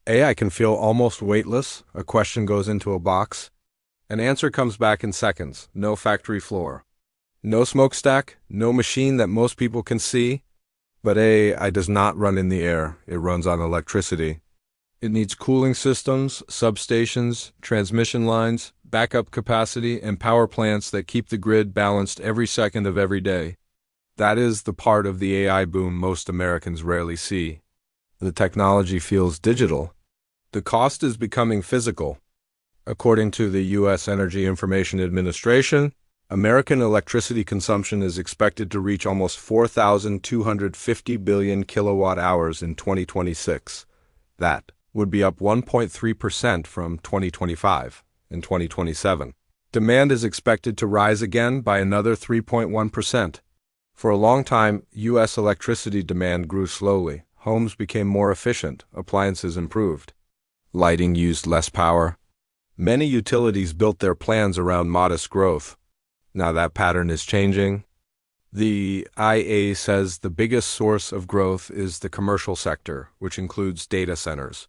AI can feel almost weightless. A question goes into a box. An answer comes back in seconds. No factory floor. No smokestack. No machine that most people can see. But AI does not run in the air. It runs on electricity. It needs cooling systems, substations, transmission lines, backup capacity, and power plants that keep the grid balanced every second of every day. That is the part of the AI boom most Americans rarely see. The technology feels digital. The cost is becoming physical. According to the U.S. Energy Information Administration, American electricity consumption is expected to reach almost 4,250 billion kilowatt hours in 2026. That would be up 1.3% from 2025 in 2027. Demand is expected to rise again by another 3.1%. For a long time, U.S. electricity demand grew slowly. Homes became more efficient, appliances improved. Lighting used less power. Many utilities built their plans around modest growth. Now that pattern is changing. The IA says the biggest source of growth is the commercial sector, which includes data centers.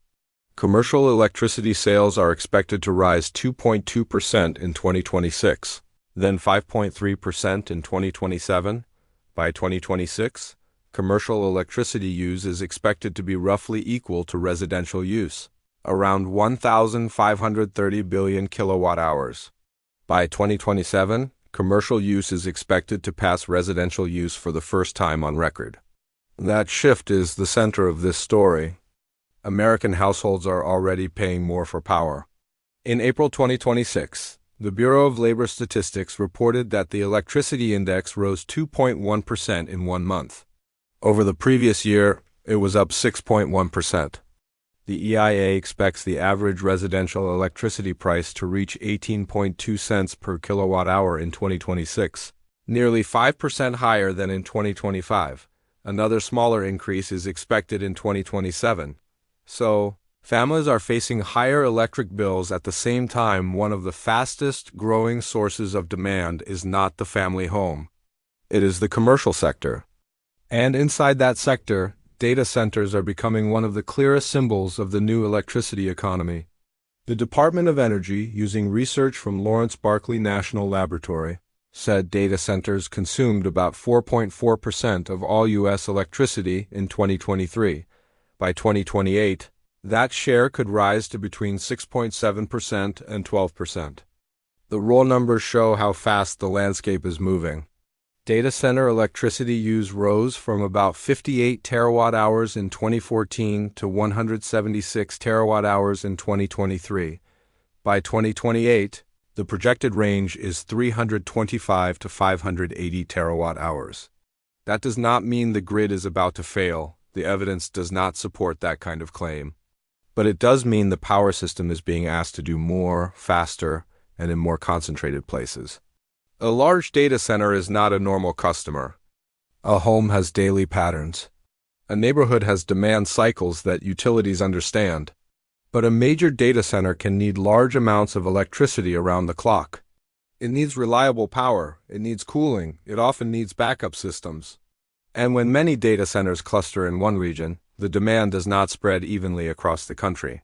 Commercial electricity sales are expected to rise 2.2% in 2026, then 5.3% in 2027. By 2026, commercial electricity use is expected to be roughly equal to residential use, around 1,530 billion kilowatt hours. By 2027, commercial use is expected to pass residential use for the first time on record. That shift is the center of this story. American households are already paying more for power. In April 2026, the Bureau of Labor Statistics reported that the electricity index rose 2.1% in 1 month. Over the previous year, it was up 6.1%. The EIA expects the average residential electricity price to reach 18.2 cents per kilowatt hour in 2026, nearly 5% higher than in 2025. Another smaller increase is expected in 2027. So, families are facing higher electric bills at the same time. One of the fastest growing sources of demand is not the family home. It is the commercial sector. And inside that sector, data centers are becoming one of the clearest symbols of the new electricity economy. The Department of Energy, using research from Lawrence Berkeley National Laboratory, said data centers consumed about 4.4% of all U.S. electricity in 2023. By 2028, that share could rise to between 6.7% and 12%. The raw numbers show how fast the landscape is moving. Data center electricity use rose from about 58 terawatt-hours in 2014 to 176 terawatt-hours in 2023. By 2028, the projected range is 325 to 580 terawatt-hours. That does not mean the grid is about to fail. The evidence does not support that kind of claim. But it does mean the power system is being asked to do more, faster, and in more concentrated places. A large data center is not a normal customer. A home has daily patterns. A neighborhood has demand cycles that utilities understand. But a major data center can need large amounts of electricity around the clock. It needs reliable power. It needs cooling. It often needs backup systems. And when many data centers cluster in one region, the demand does not spread evenly across the country.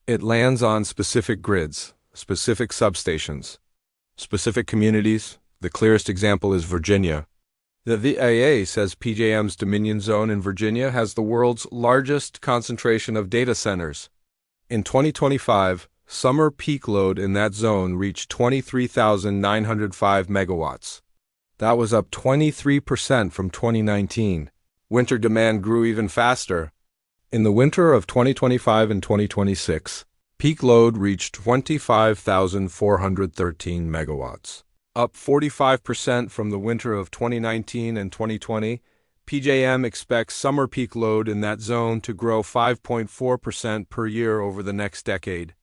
It lands on specific grids, specific substations, specific communities. The clearest example is Virginia. The VIA says PJM's Dominion Zone in Virginia has the world's largest concentration of data centers. In 2025, summer peak load in that zone reached 23,905 megawatts. That was up 23% from 2019. Winter demand grew even faster. In the winter of 2025 and 2026, peak load reached 25,413 megawatts, up 45% from the winter of 2019 and 2020. PJM expects summer peak load in that zone to grow 5.4% per year over the next decade.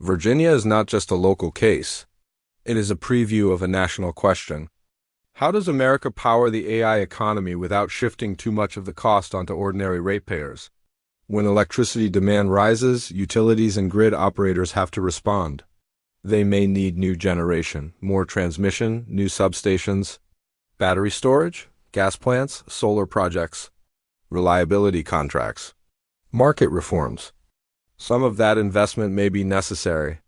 Virginia is not just a local case. It is a preview of a national question. How does America power the AI economy without shifting too much of the cost onto ordinary ratepayers? When electricity demand rises, utilities and grid operators have to respond. They may need new generation, more transmission, new substations, battery storage, gas plants, solar projects, reliability contracts, market reforms. Some of that investment may be necessary,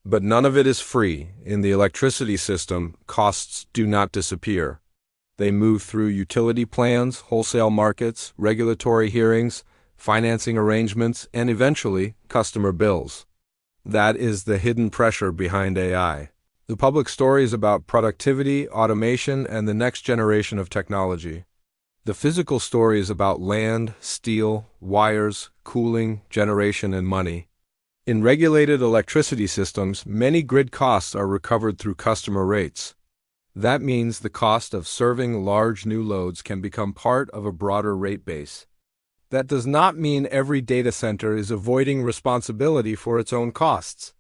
but none of it is free. In the electricity system, costs do not disappear. They move through utility plans, wholesale markets, regulatory hearings, financing arrangements, and eventually, customer bills. That is the hidden pressure behind AI. The public story is about productivity, automation, and the next generation of technology. The physical story is about land, steel, wires, cooling, generation, and money. In regulated electricity systems, many grid costs are recovered through customer rates. That means the cost of serving large new loads can become part of a broader rate base. That does not mean every data center is avoiding responsibility for its own costs.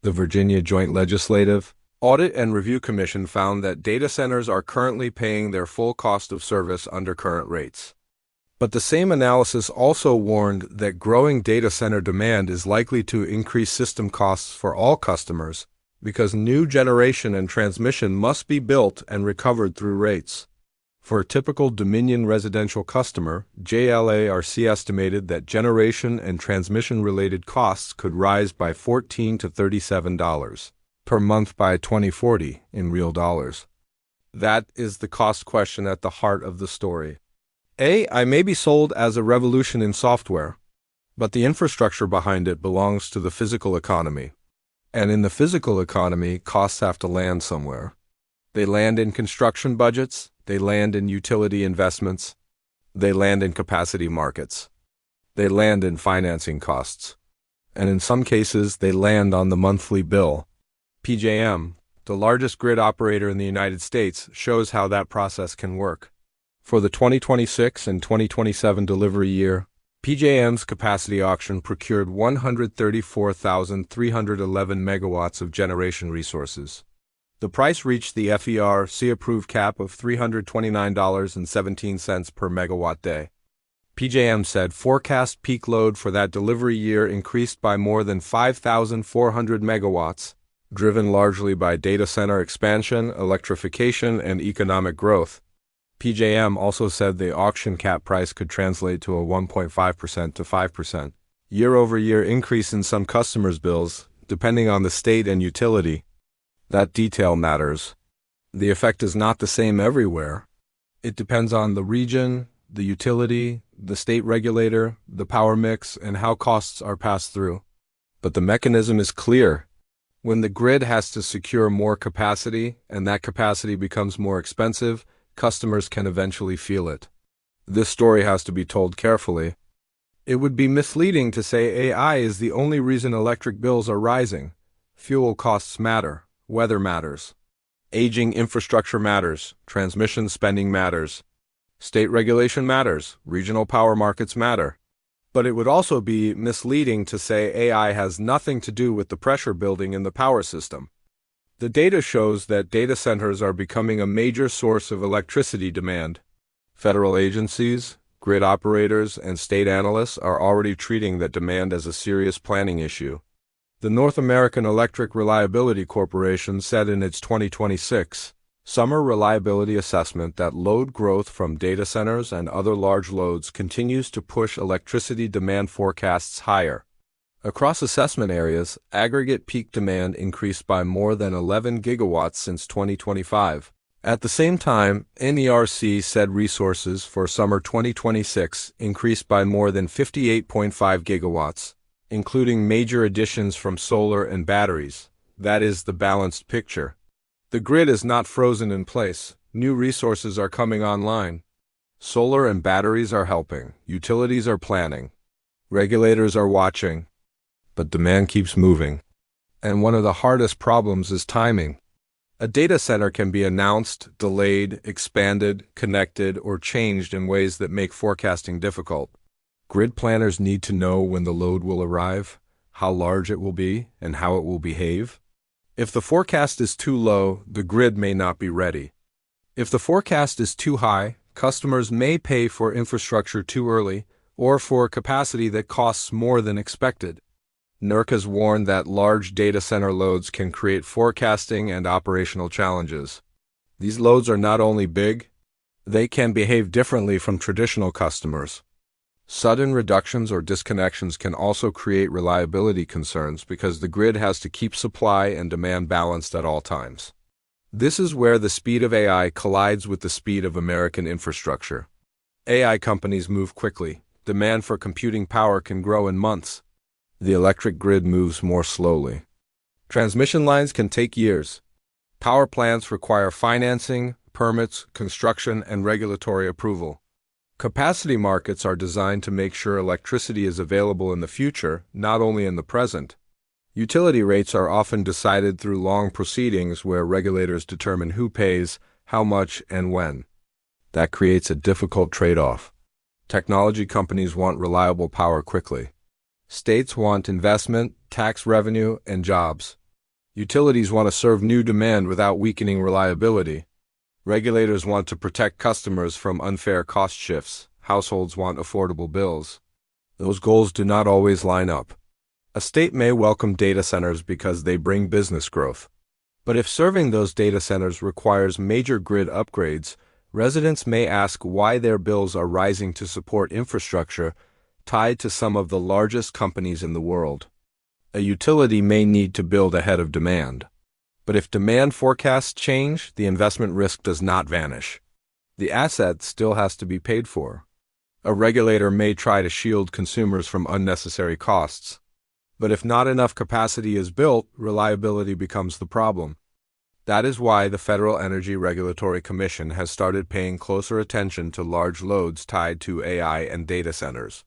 The Virginia Joint Legislative Audit and Review Commission found that data centers are currently paying their full cost of service under current rates. But the same analysis also warned that growing data center demand is likely to increase system costs for all customers because new generation and transmission must be built and recovered through rates. For a typical Dominion residential customer, JLARC estimated that generation and transmission-related costs could rise by $14 to $37 per month by 2040 in real dollars. That is the cost question at the heart of the story. AI may be sold as a revolution in software, but the infrastructure behind it belongs to the physical economy. And in the physical economy, costs have to land somewhere. They land in construction budgets, they land in utility investments, they land in capacity markets, they land in financing costs, and in some cases, they land on the monthly bill. PJM, the largest grid operator in the United States, shows how that process can work. For the 2026 and 2027 delivery year, PJM's capacity auction procured 134,311 megawatts of generation resources. The price reached the FERC-approved cap of $329.17 per megawatt day. PJM said forecast peak load for that delivery year increased by more than 5,400 megawatts, driven largely by data center expansion, electrification, and economic growth. PJM also said the auction cap price could translate to a 1.5% to 5% year-over-year increase in some customers' bills, depending on the state and utility. That detail matters. The effect is not the same everywhere. It depends on the region, the utility, the state regulator, the power mix, and how costs are passed through. But the mechanism is clear. When the grid has to secure more capacity, and that capacity becomes more expensive, customers can eventually feel it. This story has to be told carefully. It would be misleading to say AI is the only reason electric bills are rising. Fuel costs matter. Weather matters. Aging infrastructure matters. Transmission spending matters. State regulation matters. Regional power markets matter. But it would also be misleading to say AI has nothing to do with the pressure building in the power system. The data shows that data centers are becoming a major source of electricity demand. Federal agencies, grid operators, and state analysts are already treating that demand as a serious planning issue. The North American Electric Reliability Corporation said in its 2026 Summer Reliability Assessment that load growth from data centers and other large loads continues to push electricity demand forecasts higher. Across assessment areas, aggregate peak demand increased by more than 11 gigawatts since 2025. At the same time, NERC said resources for summer 2026 increased by more than 58.5 gigawatts, including major additions from solar and batteries. That is the balanced picture. The grid is not frozen in place. New resources are coming online. Solar and batteries are helping. Utilities are planning. Regulators are watching. But demand keeps moving. And one of the hardest problems is timing. A data center can be announced, delayed, expanded, connected, or changed in ways that make forecasting difficult. Grid planners need to know when the load will arrive, how large it will be, and how it will behave. If the forecast is too low, the grid may not be ready. If the forecast is too high, customers may pay for infrastructure too early or for capacity that costs more than expected. NERC has warned that large data center loads can create forecasting and operational challenges. These loads are not only big, they can behave differently from traditional customers. Sudden reductions or disconnections can also create reliability concerns because the grid has to keep supply and demand balanced at all times. This is where the speed of AI collides with the speed of American infrastructure. AI companies move quickly. Demand for computing power can grow in months. The electric grid moves more slowly. Transmission lines can take years. Power plants require financing, permits, construction, and regulatory approval. Capacity markets are designed to make sure electricity is available in the future, not only in the present. Utility rates are often decided through long proceedings where regulators determine who pays, how much, and when. That creates a difficult trade-off. Technology companies want reliable power quickly. States want investment, tax revenue, and jobs. Utilities want to serve new demand without weakening reliability. Regulators want to protect customers from unfair cost shifts. Households want affordable bills. Those goals do not always line up. A state may welcome data centers because they bring business growth. But if serving those data centers requires major grid upgrades, residents may ask why their bills are rising to support infrastructure tied to some of the largest companies in the world. A utility may need to build ahead of demand. But if demand forecasts change, the investment risk does not vanish. The asset still has to be paid for. A regulator may try to shield consumers from unnecessary costs. But if not enough capacity is built, reliability becomes the problem. That is why the Federal Energy Regulatory Commission has started paying closer attention to large loads tied to AI and data centers.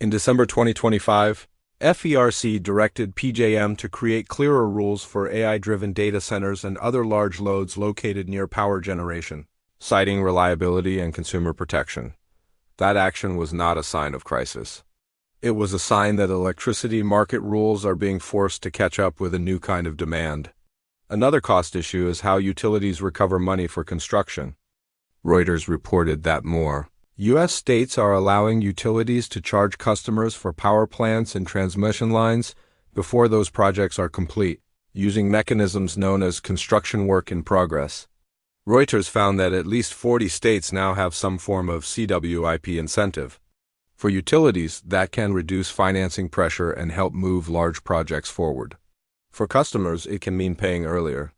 In December 2025, FERC directed PJM to create clearer rules for AI-driven data centers and other large loads located near power generation, citing reliability and consumer protection. That action was not a sign of crisis. It was a sign that electricity market rules are being forced to catch up with a new kind of demand. Another cost issue is how utilities recover money for construction. Reuters reported that more U.S. states are allowing utilities to charge customers for power plants and transmission lines before those projects are complete, using mechanisms known as construction work in progress. Reuters found that at least 40 states now have some form of CWIP incentive. For utilities, that can reduce financing pressure and help move large projects forward. For customers, it can mean paying earlier.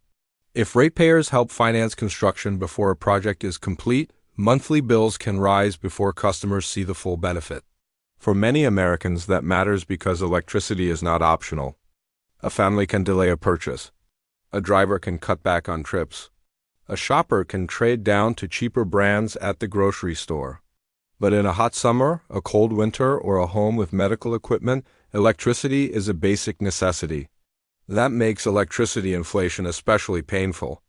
If ratepayers help finance construction before a project is complete, monthly bills can rise before customers see the full benefit. For many Americans, that matters because electricity is not optional. A family can delay a purchase. A driver can cut back on trips. A shopper can trade down to cheaper brands at the grocery store. But in a hot summer, a cold winter, or a home with medical equipment, electricity is a basic necessity. That makes electricity inflation especially painful.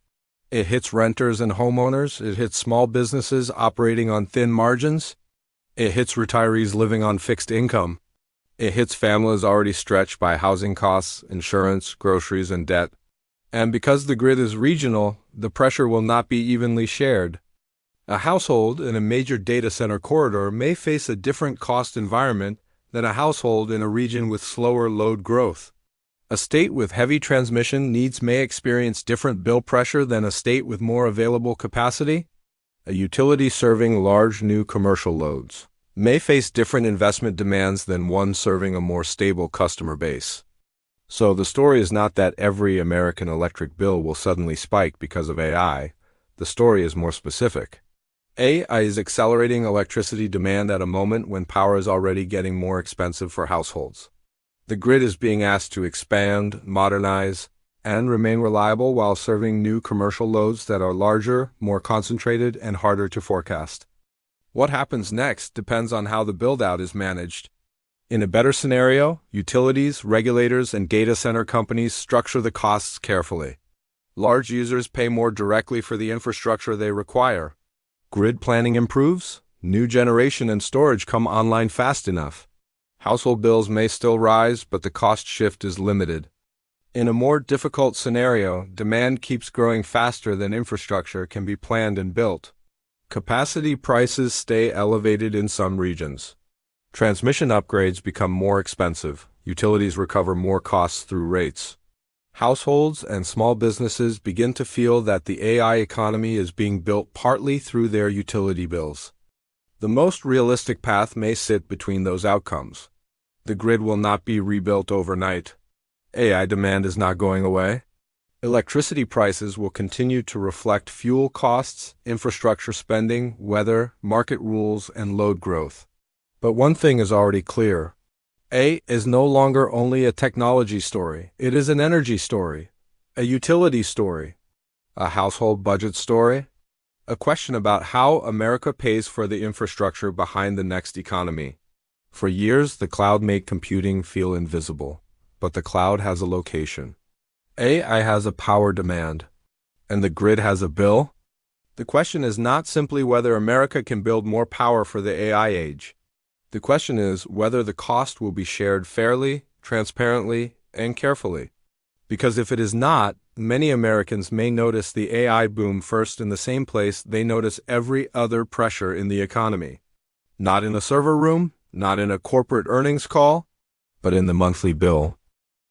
It hits renters and homeowners, it hits small businesses operating on thin margins, it hits retirees living on fixed income, it hits families already stretched by housing costs, insurance, groceries, and debt. And because the grid is regional, the pressure will not be evenly shared. A household in a major data center corridor may face a different cost environment than a household in a region with slower load growth. A state with heavy transmission needs may experience different bill pressure than a state with more available capacity. A utility serving large new commercial loads may face different investment demands than one serving a more stable customer base. So the story is not that every American electric bill will suddenly spike because of AI. The story is more specific. AI is accelerating electricity demand at a moment when power is already getting more expensive for households. The grid is being asked to expand, modernize, and remain reliable while serving new commercial loads that are larger, more concentrated, and harder to forecast. What happens next depends on how the build-out is managed. In a better scenario, utilities, regulators, and data center companies structure the costs carefully. Large users pay more directly for the infrastructure they require. Grid planning improves, new generation and storage come online fast enough. Household bills may still rise, but the cost shift is limited. In a more difficult scenario, demand keeps growing faster than infrastructure can be planned and built. Capacity prices stay elevated in some regions. Transmission upgrades become more expensive. Utilities recover more costs through rates. Households and small businesses begin to feel that the AI economy is being built partly through their utility bills. The most realistic path may sit between those outcomes. The grid will not be rebuilt overnight. AI demand is not going away. Electricity prices will continue to reflect fuel costs, infrastructure spending, weather, market rules, and load growth. But one thing is already clear. AI is no longer only a technology story. It is an energy story, a utility story, a household budget story, a question about how America pays for the infrastructure behind the next economy. For years, the cloud made computing feel invisible, but the cloud has a location. AI has a power demand, and the grid has a bill. The question is not simply whether America can build more power for the AI age. The question is whether the cost will be shared fairly, transparently, and carefully. Because if it is not, many Americans may notice the AI boom first in the same place they notice every other pressure in the economy. Not in a server room, not in a corporate earnings call, but in the monthly bill.